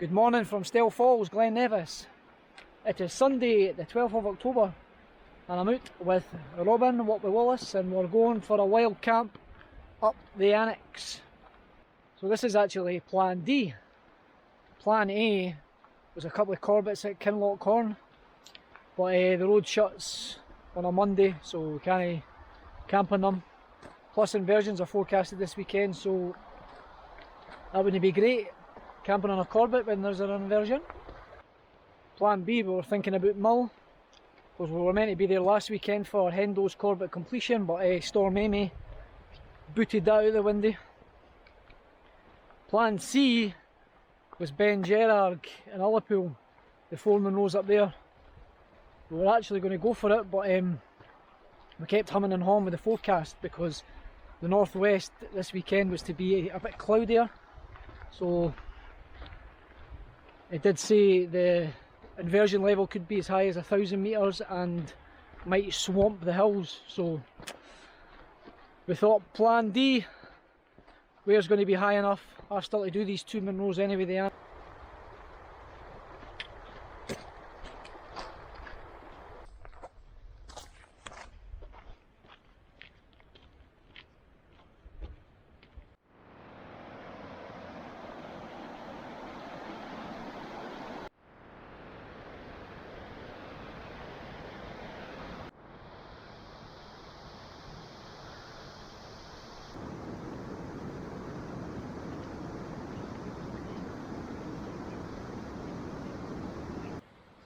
Good morning from Stell Falls, Glen Nevis. It is Sunday the 12th of October and I'm out with Robin, What with Wallace, and we're going for a wild camp up the Aonach. So this is actually plan D. Plan A was a couple of Corbetts at Kinloch Horn, but the road shuts on a Monday so we can't camp on them. Plus inversions are forecasted this weekend, so that wouldn't be great, camping on a Corbett when there's an inversion. Plan B, we were thinking about Mull, because we were meant to be there last weekend for Hendo's Corbett completion, but Storm Amy booted that out the window. Plan C was Ben Gerard in Ullapool, the 4 Monroes up there. We were actually going to go for it, but we kept humming and hawing with the forecast because the northwest this weekend was to be a bit cloudier. So it did say the inversion level could be as high as 1,000 metres and might swamp the hills. So we thought plan D, where's going to be high enough. I've still to do these 2 Monroes anyway they are.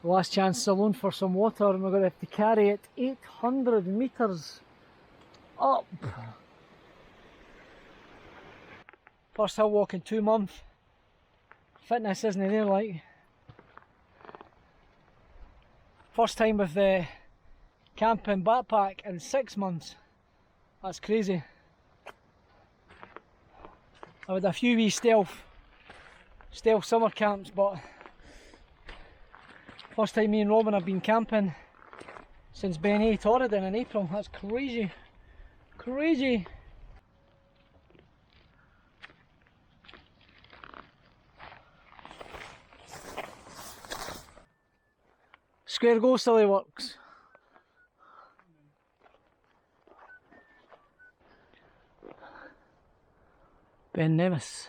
Last chance saloon for some water, and we're going to have to carry it 800 metres up. First hill walk in 2 months. Fitness isn't there like. First time with the camping backpack in 6 months. That's crazy. I had a few wee stealth summer camps, but first time me and Robin have been camping since Ben A Torridon in April. That's crazy. Crazy. Square go silly works. Glen Nevis.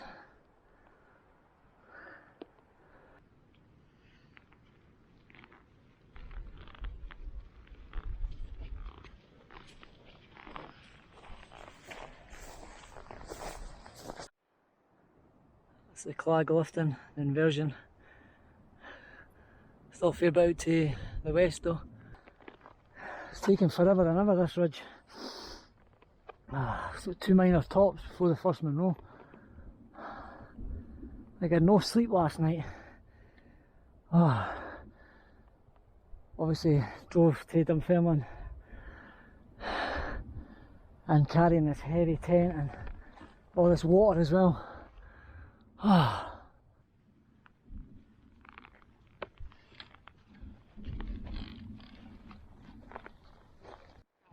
It's the clag lifting, the inversion. Still a fair bit out to the west though. It's taking forever and ever, this ridge. So 2 minor tops before the first Monroe. I had no sleep last night. Obviously drove to Dunfermline and carrying this heavy tent and all this water as well.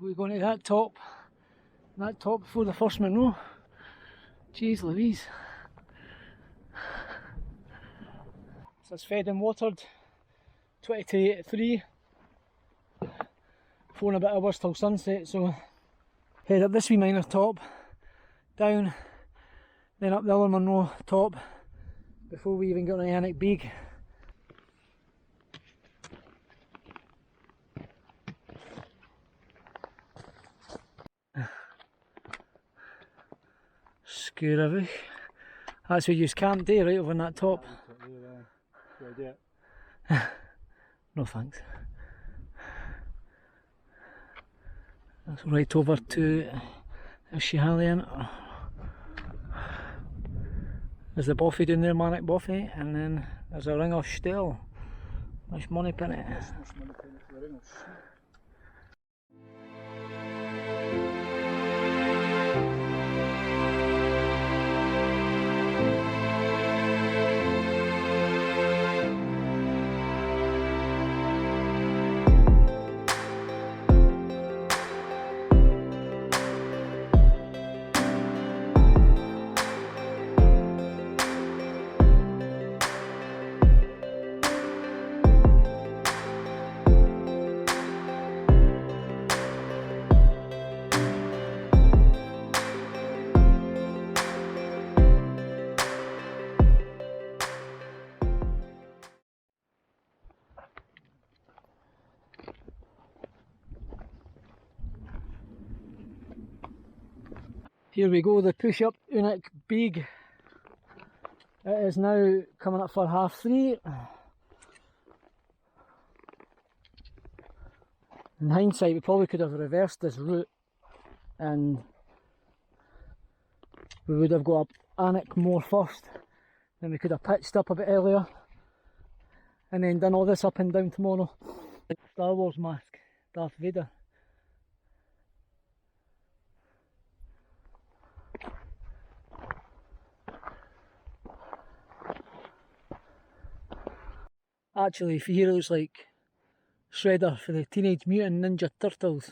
We're going to that top before the first Monroe. Jeez Louise. So it's fed and watered, 20 to 3, 4 and a bit hours till sunset, so head up this wee minor top, down, then up the other Monroe top before we even get on Aonach Beag. Scuravich. That's where you camped there, right over on that top. No thanks. That's right over to Shihalian. There's the Boffy down there, Manic Boffy, and then there's a ring of Stell. Much money in it. Here we go, the push-up Aonach Beag. It is now coming up for 3:30. In hindsight, we probably could have reversed this route and we would have got up Aonach Mor first. Then we could have pitched up a bit earlier and then done all this up and down tomorrow. Star Wars mask, Darth Vader. Actually, for here it looks like Shredder for the Teenage Mutant Ninja Turtles.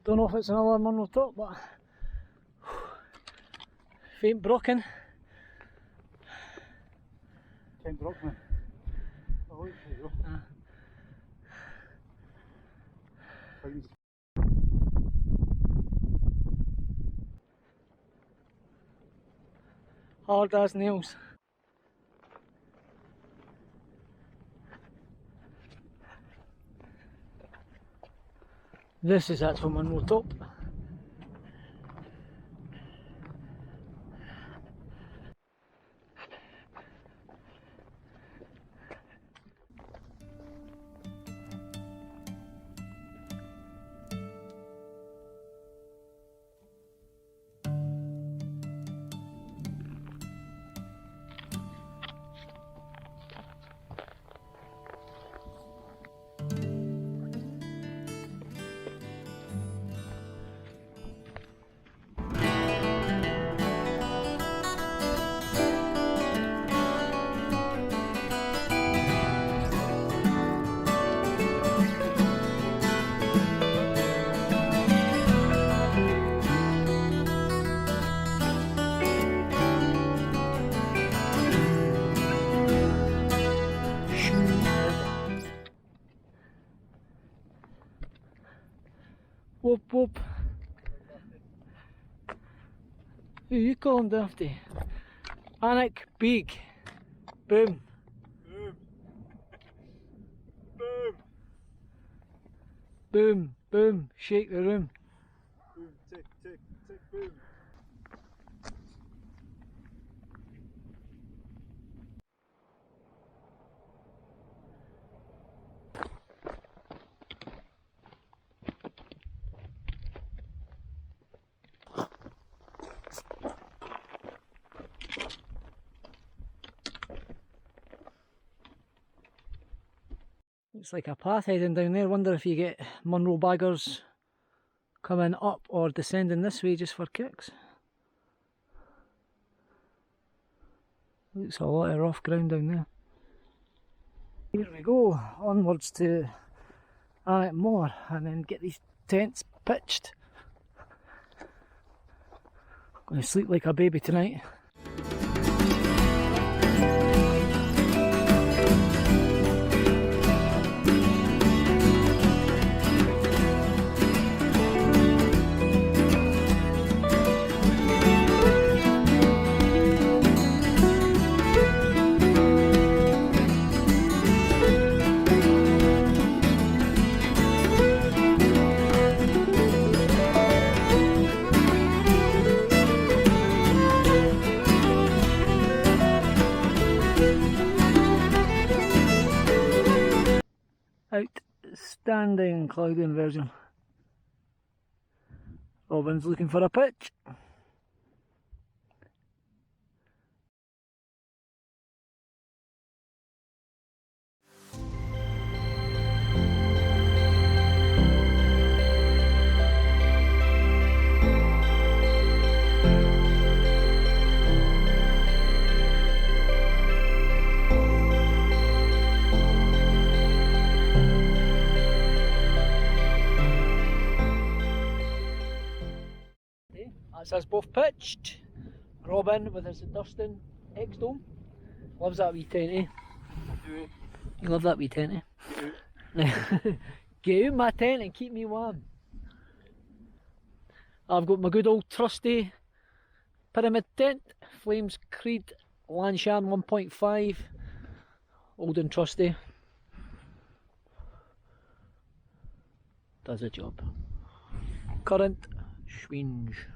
Don't know if it's another Munro top, but faint broken. Faint broken. Oh, there you go. Hard as nails. This is actual Munro top. Whoop whoop. Who you calling Dafty? Aonach Beag. Boom. Boom. Boom. Boom. Boom. Shake the room. Boom. Tick, tick, tick, boom. It's like a path heading down there. Wonder if you get Munro baggers coming up or descending this way just for kicks. Looks a lot of rough ground down there. Here we go, onwards to Aonach Mor and then get these tents pitched. Going to sleep like a baby tonight. Outstanding cloud inversion. Robin's looking for a pitch. That's us both pitched. Robin with his Dustin X-Dome. Loves that wee tent, eh? You love that wee tent, eh? Get out my tent and keep me warm. I've got my good old trusty pyramid tent. Flames Creed Lanshan 1.5. Old and trusty. does the job. Current swinge.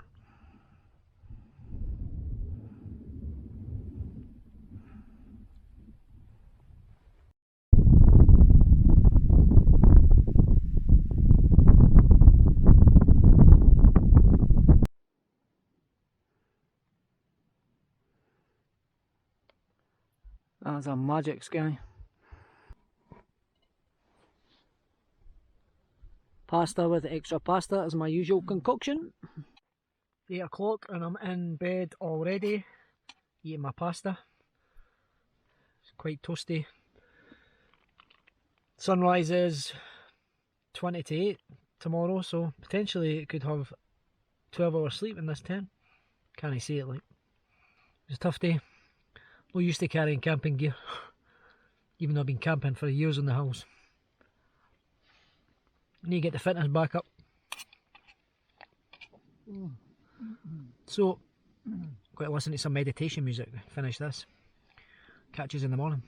That's a magic sky. Pasta with extra pasta is my usual concoction. 8 o'clock and I'm in bed already, eating my pasta. It's quite toasty. Sunrise is 20 to 8 tomorrow, so potentially it could have 12 hours sleep in this tent. Can't I see it like. It's a tough day. No used to carrying camping gear, even though I've been camping for years in the hills. Need to get the fitness back up. So, got to listen to some meditation music to finish this. Catch us in the morning.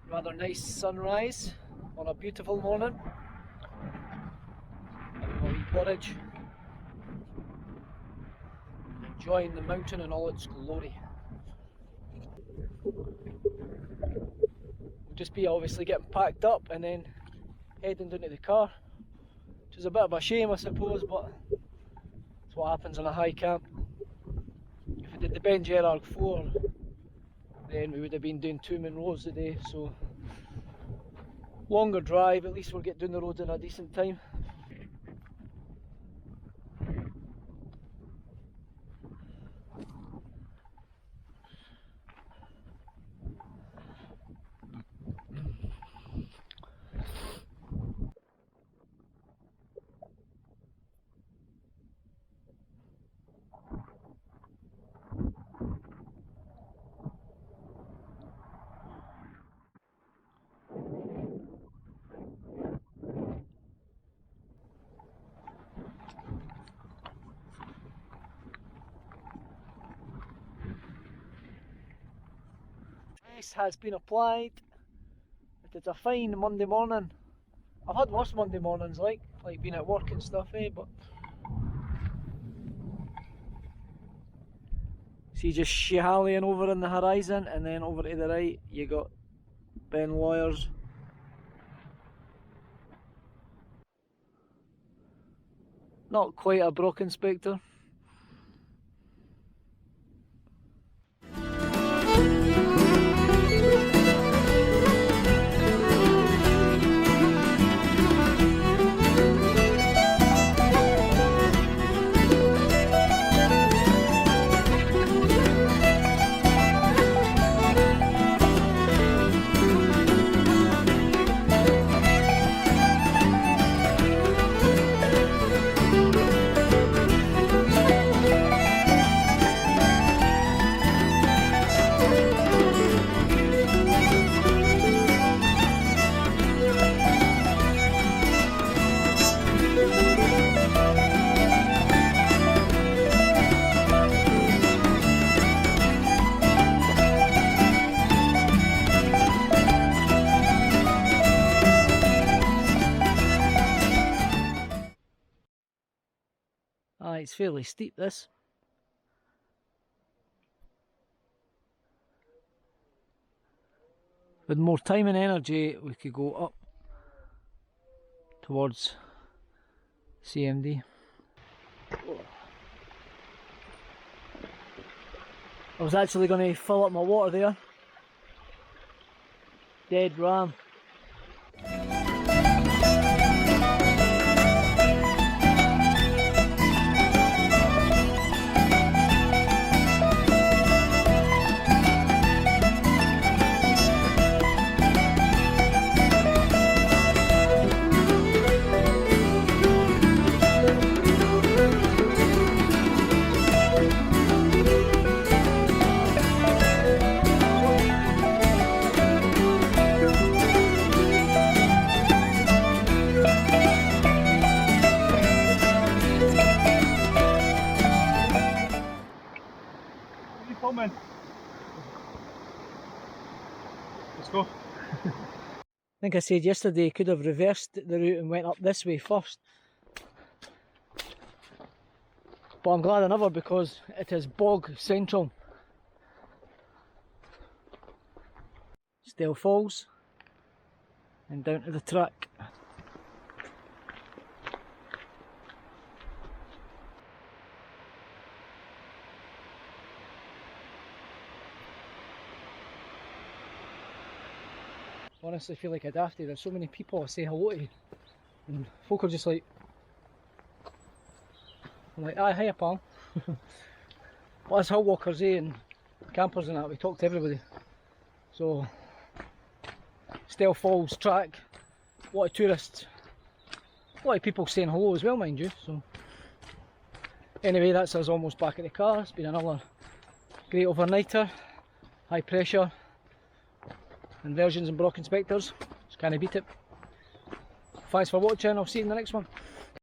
Rather nice sunrise on a beautiful morning. Having a wee porridge. Enjoying the mountain in all its glory. We'll just be obviously getting packed up and then heading down to the car, which is a bit of a shame I suppose, but it's what happens on a high camp. If we did the Ben Gerard 4, then we would have been doing 2 Monroes a day, so longer drive, at least we'll get down the road in a decent time. Ice has been applied. It is a fine Monday morning. I've had worse Monday mornings, like being at work and stuff, but see, just Schiehallion over in the horizon, and then over to the right you got Ben Lawyers. Not quite a broken Spectre. It's fairly steep, this. With more time and energy, we could go up towards CMD. I was actually going to fill up my water there. Dead ram. Filming. Let's go. I think I said yesterday could have reversed the route and went up this way first. But I'm glad I never, because it is bog central. Stale Falls and down to the track. Honestly feel like a dafty. There's so many people I say hello to and folk are just like, I'm like, aye, hiya pal. Well, as hill walkers and campers and that, we talk to everybody. So Stale Falls track, a lot of tourists, a lot of people saying hello as well, mind you. So anyway, that's us almost back at the car. It's been another great overnighter, high pressure, inversions and Brock inspectors. Just can't beat it. Thanks for watching, I'll see you in the next one.